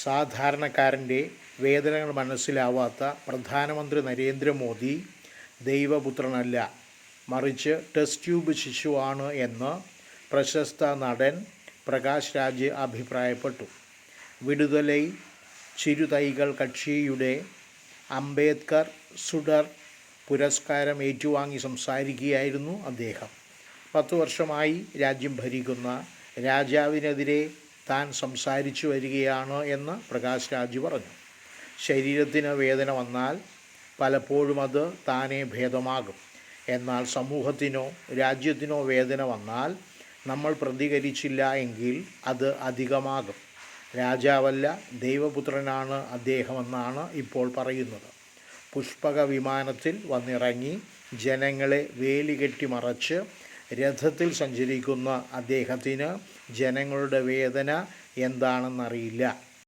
സാധാരണക്കാരൻ്റെ വേദനകൾ മനസ്സിലാവാത്ത പ്രധാനമന്ത്രി നരേന്ദ്രമോദി ദൈവപുത്രനല്ല, മറിച്ച് ടെസ്റ്റ് ട്യൂബ് ശിശുവാണ് എന്ന് പ്രശസ്ത നടൻ പ്രകാശ് രാജ് അഭിപ്രായപ്പെട്ടു. വിടുതലൈ ചിരുതൈകൾ കക്ഷിയുടെ അംബേദ്കർ സുഡർ പുരസ്കാരം ഏറ്റുവാങ്ങി സംസാരിക്കുകയായിരുന്നു അദ്ദേഹം. 10 വർഷമായി രാജ്യം ഭരിക്കുന്ന രാജാവിനെതിരെ താൻ സംസാരിച്ചു വരികയാണ് എന്ന് പ്രകാശ് രാജ് പറഞ്ഞു. ശരീരത്തിന് വേദന വന്നാൽ പലപ്പോഴും അത് താനേ ഭേദമാകും. എന്നാൽ സമൂഹത്തിനോ രാജ്യത്തിനോ വേദന വന്നാൽ നമ്മൾ പ്രതികരിച്ചില്ല എങ്കിൽ അത് അധികമാകും. രാജാവല്ല, ദൈവപുത്രനാണ് അദ്ദേഹമെന്നാണ് ഇപ്പോൾ പറയുന്നത്. പുഷ്പക വിമാനത്തിൽ വന്നിറങ്ങി ജനങ്ങളെ വേലികെട്ടി മറച്ച് രഥത്തിൽ സഞ്ചരിക്കുന്ന അദ്ദേഹത്തിന് ജനങ്ങളുടെ വേദന എന്താണെന്നറിയില്ല.